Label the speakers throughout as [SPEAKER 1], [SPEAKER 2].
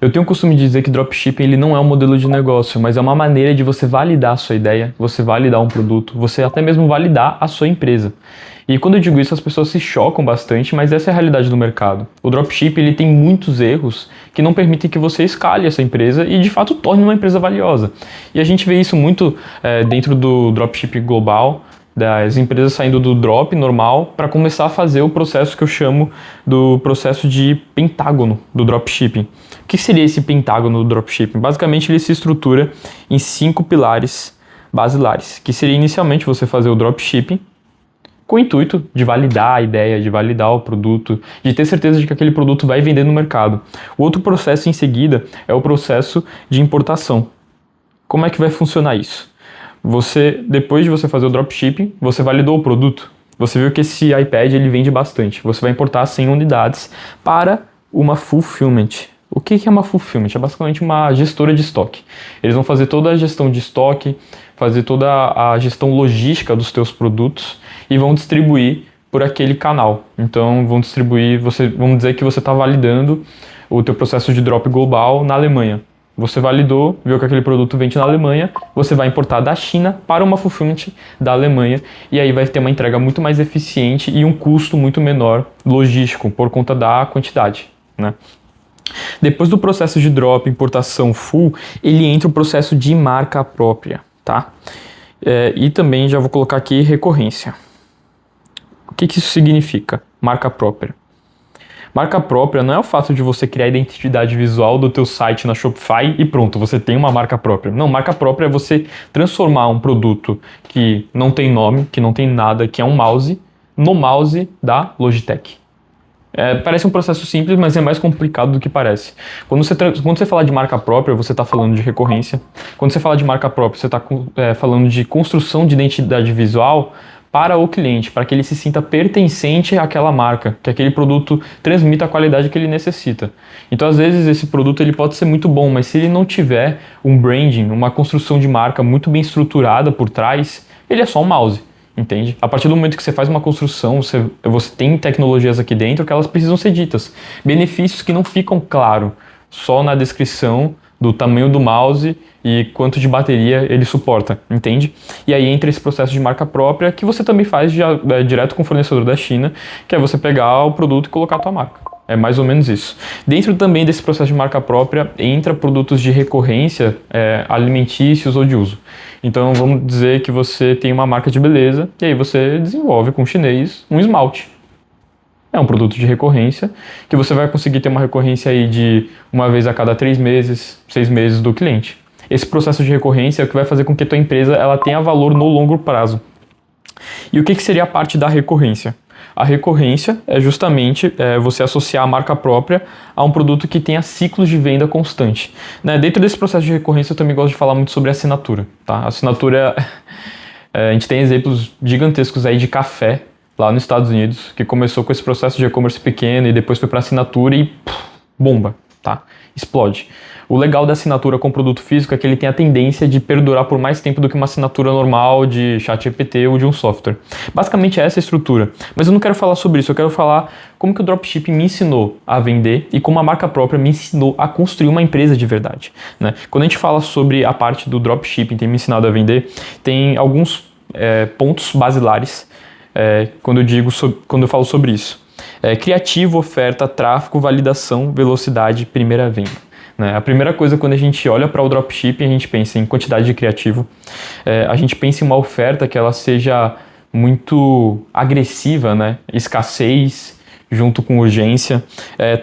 [SPEAKER 1] Eu tenho o costume de dizer que dropshipping ele não é um modelo de negócio, mas é uma maneira de você validar a sua ideia, você validar um produto, você até mesmo validar a sua empresa. E quando eu digo isso, as pessoas se chocam bastante, mas essa é a realidade do mercado. O dropshipping ele tem muitos erros que não permitem que você escale essa empresa e de fato torne uma empresa valiosa. E a gente vê isso muito dentro do dropshipping global, das empresas saindo do drop normal para começar a fazer o processo que eu chamo do processo de pentágono do dropshipping. O que seria esse pentágono do dropshipping? Basicamente ele se estrutura em 5 pilares basilares, que seria inicialmente você fazer o dropshipping com o intuito de validar a ideia, de validar o produto, de ter certeza de que aquele produto vai vender no mercado. O outro processo em seguida é o processo de importação. Como é que vai funcionar isso? Depois de você fazer o dropshipping, você validou o produto. Você viu que esse iPad ele vende bastante. Você vai importar 100 unidades para uma fulfillment. O que é uma fulfillment? É basicamente uma gestora de estoque. Eles vão fazer toda a gestão de estoque, fazer toda a gestão logística dos teus produtos e vão distribuir por aquele canal. Então vão distribuir, vamos dizer que você está validando o teu processo de drop global na Alemanha. Você validou, viu que aquele produto vende na Alemanha, você vai importar da China para uma fulfillment da Alemanha e aí vai ter uma entrega muito mais eficiente e um custo muito menor logístico por conta da quantidade, né? Depois do processo de drop, importação full, ele entra o processo de marca própria, tá? E também já vou colocar aqui recorrência. O que isso significa? Marca própria. Marca própria não é o fato de você criar a identidade visual do teu site na Shopify e pronto, você tem uma marca própria. Não, marca própria é você transformar um produto que não tem nome, que não tem nada, que é um mouse, no mouse da Logitech. Parece um processo simples, mas é mais complicado do que parece. Quando você fala de marca própria, você está falando de recorrência. Quando você fala de marca própria, você está falando de construção de identidade visual para o cliente, para que ele se sinta pertencente àquela marca, que aquele produto transmita a qualidade que ele necessita. Então, às vezes, esse produto ele pode ser muito bom, mas se ele não tiver um branding, uma construção de marca muito bem estruturada por trás, ele é só um mouse, entende? A partir do momento que você faz uma construção, você tem tecnologias aqui dentro que elas precisam ser ditas. Benefícios que não ficam claros só na descrição do tamanho do mouse e quanto de bateria ele suporta, entende? E aí entra esse processo de marca própria que você também faz direto com o fornecedor da China, que é você pegar o produto e colocar a tua marca. É mais ou menos isso. Dentro também desse processo de marca própria entra produtos de recorrência, alimentícios ou de uso. Então vamos dizer que você tem uma marca de beleza e aí você desenvolve com o chinês um esmalte. É um produto de recorrência, que você vai conseguir ter uma recorrência aí de uma vez a cada 3 meses, 6 meses do cliente. Esse processo de recorrência é o que vai fazer com que a tua empresa ela tenha valor no longo prazo. E o que seria a parte da recorrência? A recorrência é justamente você associar a marca própria a um produto que tenha ciclos de venda constante. Né? Dentro desse processo de recorrência eu também gosto de falar muito sobre assinatura. Tá? A assinatura, a gente tem exemplos gigantescos aí de café, lá nos Estados Unidos, que começou com esse processo de e-commerce pequeno e depois foi para assinatura e bomba, tá? Explode. O legal da assinatura com produto físico é que ele tem a tendência de perdurar por mais tempo do que uma assinatura normal de ChatGPT ou de um software. Basicamente é essa a estrutura. Mas eu não quero falar sobre isso, eu quero falar como que o dropshipping me ensinou a vender e como a marca própria me ensinou a construir uma empresa de verdade, né? Quando a gente fala sobre a parte do dropshipping, tem me ensinado a vender, tem alguns pontos basilares quando eu falo sobre isso. Criativo, oferta, tráfego, validação, velocidade, primeira venda. Né? A primeira coisa quando a gente olha para o dropshipping, a gente pensa em quantidade de criativo, a gente pensa em uma oferta que ela seja muito agressiva, né? Escassez junto com urgência,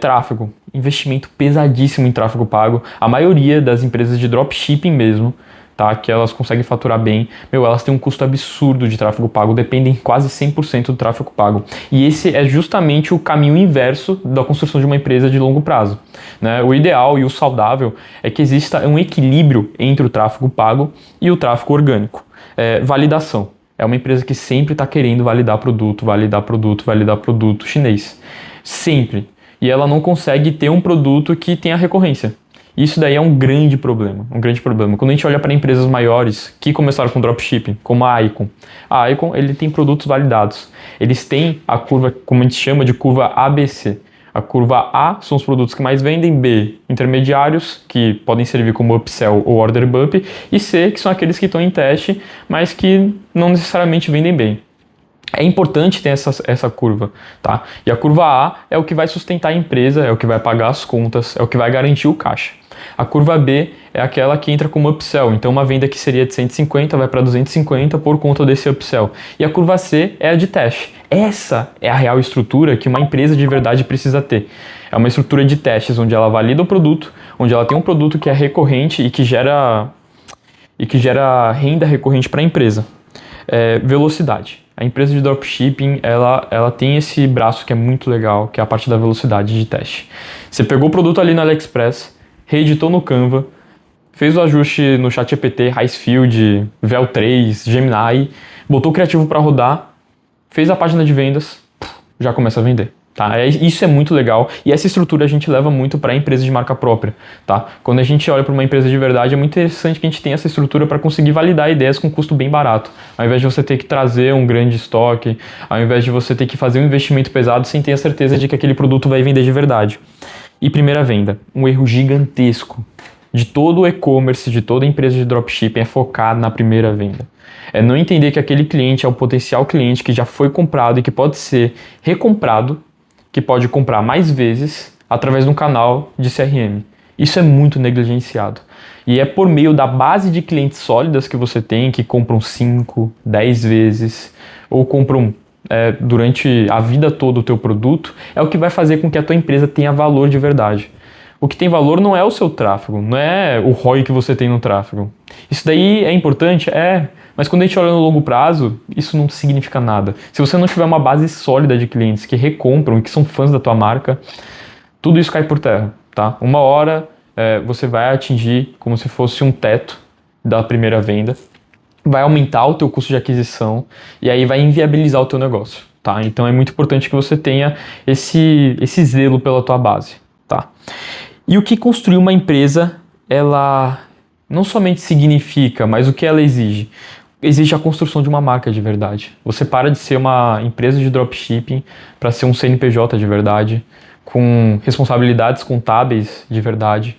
[SPEAKER 1] tráfego, investimento pesadíssimo em tráfego pago. A maioria das empresas de dropshipping mesmo, tá, que elas conseguem faturar bem, elas têm um custo absurdo de tráfego pago, dependem quase 100% do tráfego pago. E esse é justamente o caminho inverso da construção de uma empresa de longo prazo. Né? O ideal e o saudável é que exista um equilíbrio entre o tráfego pago e o tráfego orgânico. Validação. É uma empresa que sempre está querendo validar produto chinês. Sempre. E ela não consegue ter um produto que tenha recorrência. Isso daí é um grande problema, Quando a gente olha para empresas maiores que começaram com dropshipping, como a Icon. A Icon, ele tem produtos validados. Eles têm a curva, como a gente chama de curva ABC. A curva A são os produtos que mais vendem, B, intermediários, que podem servir como upsell ou order bump, e C, que são aqueles que estão em teste, mas que não necessariamente vendem bem. É importante ter essa curva, tá? E a curva A é o que vai sustentar a empresa, é o que vai pagar as contas, é o que vai garantir o caixa. A curva B é aquela que entra como upsell, então uma venda que seria de 150 vai para 250 por conta desse upsell. E a curva C é a de teste. Essa é a real estrutura que uma empresa de verdade precisa ter. É uma estrutura de testes onde ela valida o produto, onde ela tem um produto que é recorrente e que gera renda recorrente para a empresa. Velocidade. A empresa de dropshipping, ela tem esse braço que é muito legal, que é a parte da velocidade de teste. Você pegou o produto ali no AliExpress, reeditou no Canva, fez o ajuste no ChatGPT, Icefield, Vel3, Gemini, botou o criativo para rodar, fez a página de vendas, já começa a vender. Tá? Isso é muito legal e essa estrutura a gente leva muito para a empresa de marca própria. Tá? Quando a gente olha para uma empresa de verdade, é muito interessante que a gente tenha essa estrutura para conseguir validar ideias com custo bem barato. Ao invés de você ter que trazer um grande estoque, ao invés de você ter que fazer um investimento pesado sem ter a certeza de que aquele produto vai vender de verdade. E primeira venda, um erro gigantesco de todo o e-commerce, de toda empresa de dropshipping é focar na primeira venda. É não entender que aquele cliente é o potencial cliente que já foi comprado e que pode ser recomprado, que pode comprar mais vezes através de um canal de CRM. Isso é muito negligenciado. E é por meio da base de clientes sólidas que você tem, que compram 5, 10 vezes, ou compram durante a vida toda o teu produto, é o que vai fazer com que a tua empresa tenha valor de verdade. O que tem valor não é o seu tráfego, não é o ROI que você tem no tráfego. Isso daí é importante? Mas quando a gente olha no longo prazo, isso não significa nada. Se você não tiver uma base sólida de clientes que recompram e que são fãs da tua marca, tudo isso cai por terra, tá? Uma hora você vai atingir como se fosse um teto da primeira venda, vai aumentar o teu custo de aquisição e aí vai inviabilizar o teu negócio, tá? Então é muito importante que você tenha esse zelo pela tua base, tá? E o que construir uma empresa, ela não somente significa, mas o que ela exige? Exige a construção de uma marca de verdade. Você para de ser uma empresa de dropshipping para ser um CNPJ de verdade, com responsabilidades contábeis de verdade,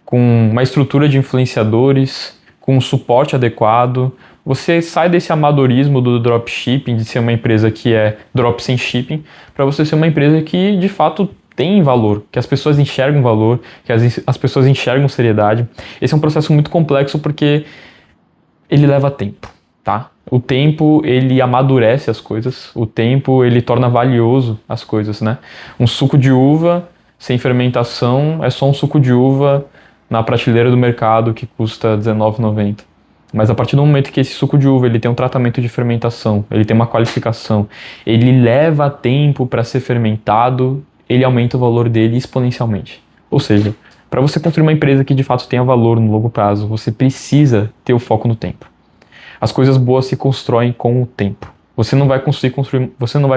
[SPEAKER 1] com uma estrutura de influenciadores, com um suporte adequado. Você sai desse amadorismo do dropshipping, de ser uma empresa que é drop sem shipping, para você ser uma empresa que de fato tem valor, que as pessoas enxergam valor, que as pessoas enxergam seriedade. Esse é um processo muito complexo porque ele leva tempo, tá? O tempo, ele amadurece as coisas, o tempo, ele torna valioso as coisas, né? Um suco de uva sem fermentação é só um suco de uva na prateleira do mercado que custa R$19,90. Mas a partir do momento que esse suco de uva ele tem um tratamento de fermentação, ele tem uma qualificação, ele leva tempo para ser fermentado, ele aumenta o valor dele exponencialmente. Ou seja, para você construir uma empresa que de fato tenha valor no longo prazo, você precisa ter o foco no tempo. As coisas boas se constroem com o tempo. Você não vai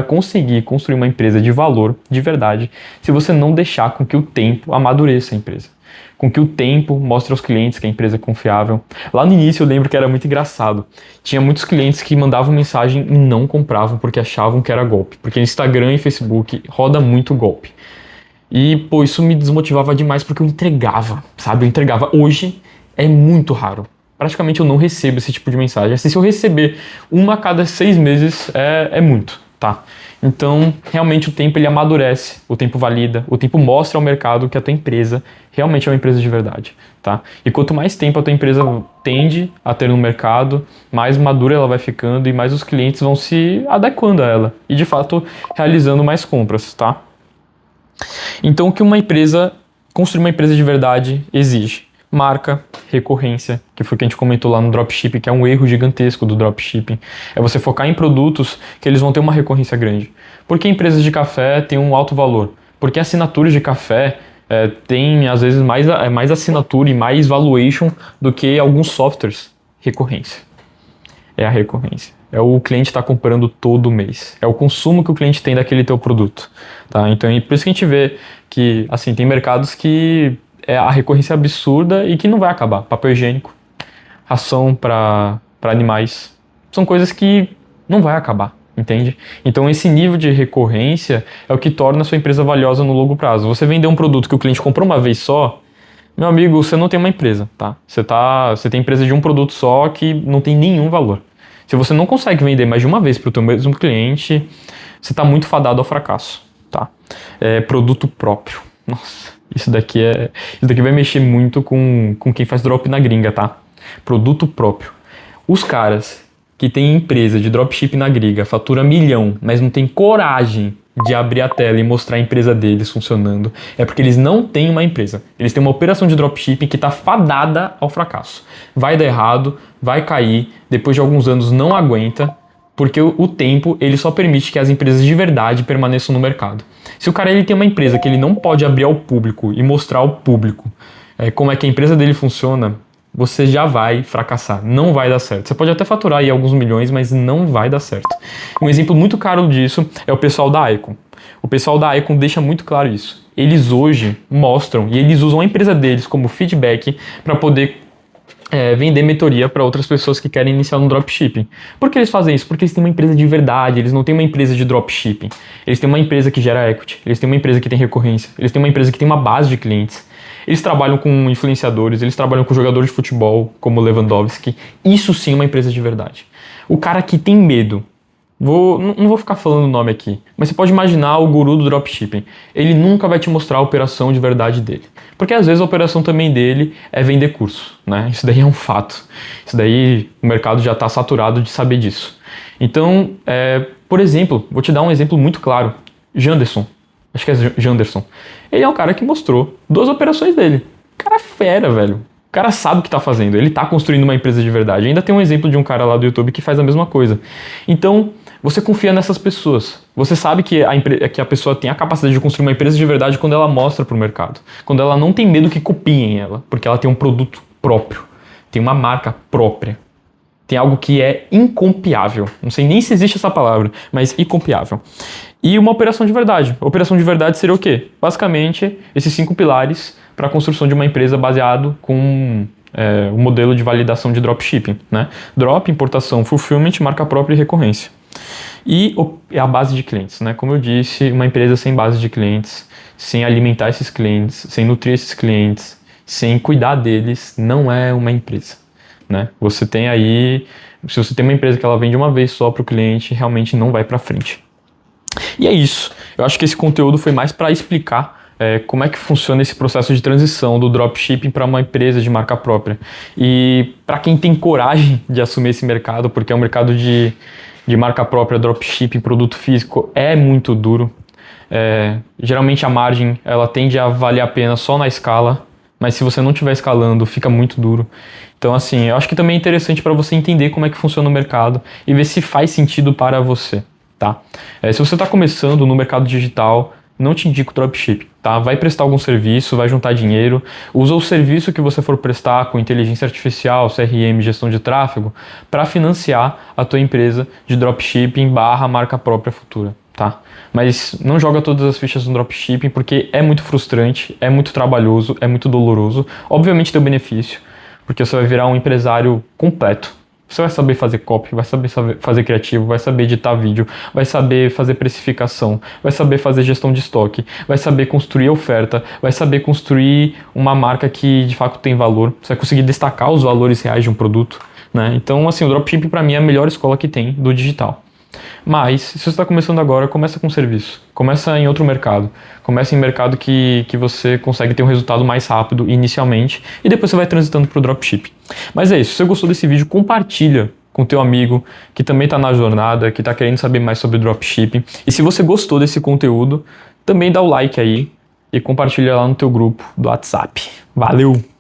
[SPEAKER 1] conseguir construir uma empresa de valor, de verdade, se você não deixar com que o tempo amadureça a empresa. Com que o tempo mostre aos clientes que a empresa é confiável. Lá no início eu lembro que era muito engraçado. Tinha muitos clientes que mandavam mensagem e não compravam porque achavam que era golpe. Porque Instagram e Facebook roda muito golpe. E, pô, isso me desmotivava demais porque eu entregava, sabe? Eu entregava. Hoje é muito raro. Praticamente eu não recebo esse tipo de mensagem. Assim, se eu receber uma a cada 6 meses, é muito, tá? Então, realmente o tempo ele amadurece, o tempo valida, o tempo mostra ao mercado que a tua empresa realmente é uma empresa de verdade, tá? E quanto mais tempo a tua empresa tende a ter no mercado, mais madura ela vai ficando e mais os clientes vão se adequando a ela e, de fato, realizando mais compras, tá? Então, o que construir uma empresa de verdade exige? Marca, recorrência, que foi o que a gente comentou lá no dropshipping, que é um erro gigantesco do dropshipping. É você focar em produtos que eles vão ter uma recorrência grande. Por que empresas de café têm um alto valor? Porque assinaturas de café têm, às vezes, mais assinatura e mais valuation do que alguns softwares. Recorrência. É a recorrência. É o cliente estar comprando todo mês. É o consumo que o cliente tem daquele teu produto. Tá? Então, por isso que a gente vê que assim, tem mercados que a recorrência é absurda e que não vai acabar. Papel higiênico, ração para animais, são coisas que não vai acabar. Entende? Então esse nível de recorrência é o que torna a sua empresa valiosa no longo prazo. Você vender um produto que o cliente comprou uma vez só, meu amigo, você não tem uma empresa, tá? Você tem empresa de um produto só que não tem nenhum valor. Se você não consegue vender mais de uma vez para o teu mesmo cliente, você está muito fadado ao fracasso, tá? Produto próprio. Nossa, isso daqui vai mexer muito com quem faz drop na gringa, tá? Produto próprio. Os caras que têm empresa de dropship na gringa, fatura 1 milhão, mas não tem coragem de abrir a tela e mostrar a empresa deles funcionando, é porque eles não têm uma empresa. Eles têm uma operação de dropshipping que está fadada ao fracasso. Vai dar errado, vai cair, depois de alguns anos não aguenta, porque o tempo ele só permite que as empresas de verdade permaneçam no mercado. Se o cara ele tem uma empresa que ele não pode abrir ao público e mostrar ao público como é que a empresa dele funciona, você já vai fracassar, não vai dar certo. Você pode até faturar aí alguns milhões, mas não vai dar certo. Um exemplo muito claro disso é o pessoal da Icon. O pessoal da Icon deixa muito claro isso. Eles hoje mostram e eles usam a empresa deles como feedback para poder vender mentoria para outras pessoas que querem iniciar no dropshipping. Por que eles fazem isso? Porque eles têm uma empresa de verdade, eles não têm uma empresa de dropshipping. Eles têm uma empresa que gera equity, eles têm uma empresa que tem recorrência, eles têm uma empresa que tem uma base de clientes. Eles trabalham com influenciadores, eles trabalham com jogadores de futebol, como Lewandowski. Isso sim é uma empresa de verdade. O cara que tem medo, não vou ficar falando o nome aqui, mas você pode imaginar o guru do dropshipping. Ele nunca vai te mostrar a operação de verdade dele. Porque às vezes a operação também dele é vender curso, né? Isso daí é um fato. Isso daí o mercado já está saturado de saber disso. Então, por exemplo, vou te dar um exemplo muito claro. Janderson. Acho que é Janderson. Ele é um cara que mostrou 2 operações dele. Cara fera, velho. O cara sabe o que tá fazendo. Ele tá construindo uma empresa de verdade. Ainda tem um exemplo de um cara lá do YouTube que faz a mesma coisa. Então, você confia nessas pessoas. Você sabe que a pessoa tem a capacidade de construir uma empresa de verdade quando ela mostra pro mercado. Quando ela não tem medo que copiem ela. Porque ela tem um produto próprio. Tem uma marca própria. Tem algo que é incopiável. Não sei nem se existe essa palavra, mas incopiável. E uma operação de verdade. A operação de verdade seria o quê? Basicamente, esses 5 pilares para a construção de uma empresa baseado com o modelo de validação de dropshipping, né? Drop, importação, fulfillment, marca própria e recorrência. E a base de clientes, né? Como eu disse, uma empresa sem base de clientes, sem alimentar esses clientes, sem nutrir esses clientes, sem cuidar deles, não é uma empresa, né? Se você tem uma empresa que ela vende uma vez só para o cliente, realmente não vai para frente. E é isso. Eu acho que esse conteúdo foi mais para explicar como é que funciona esse processo de transição do dropshipping para uma empresa de marca própria. E para quem tem coragem de assumir esse mercado, porque é um mercado de marca própria, dropshipping, produto físico, é muito duro. Geralmente a margem ela tende a valer a pena só na escala, mas se você não estiver escalando, fica muito duro. Então, assim, eu acho que também é interessante para você entender como é que funciona o mercado e ver se faz sentido para você. Tá? Se você está começando no mercado digital, não te indico dropship, tá? Vai prestar algum serviço, vai juntar dinheiro, usa o serviço que você for prestar com inteligência artificial, CRM, gestão de tráfego, para financiar a tua empresa de dropshipping / marca própria futura, tá? Mas não joga todas as fichas no dropshipping porque é muito frustrante, é muito trabalhoso, é muito doloroso. Obviamente tem o benefício, porque você vai virar um empresário completo. Você vai saber fazer copy, vai saber fazer criativo, vai saber editar vídeo, vai saber fazer precificação, vai saber fazer gestão de estoque, vai saber construir oferta, vai saber construir uma marca que de fato tem valor, você vai conseguir destacar os valores reais de um produto, né? Então, assim, o dropshipping para mim é a melhor escola que tem do digital. Mas, se você está começando agora, começa com serviço. Começa em outro mercado. Começa em mercado que você consegue ter um resultado mais rápido inicialmente e depois você vai transitando para o dropshipping. Mas é isso. Se você gostou desse vídeo, compartilha com teu amigo que também está na jornada, que está querendo saber mais sobre dropshipping. E se você gostou desse conteúdo, também dá o like aí e compartilha lá no teu grupo do WhatsApp. Valeu!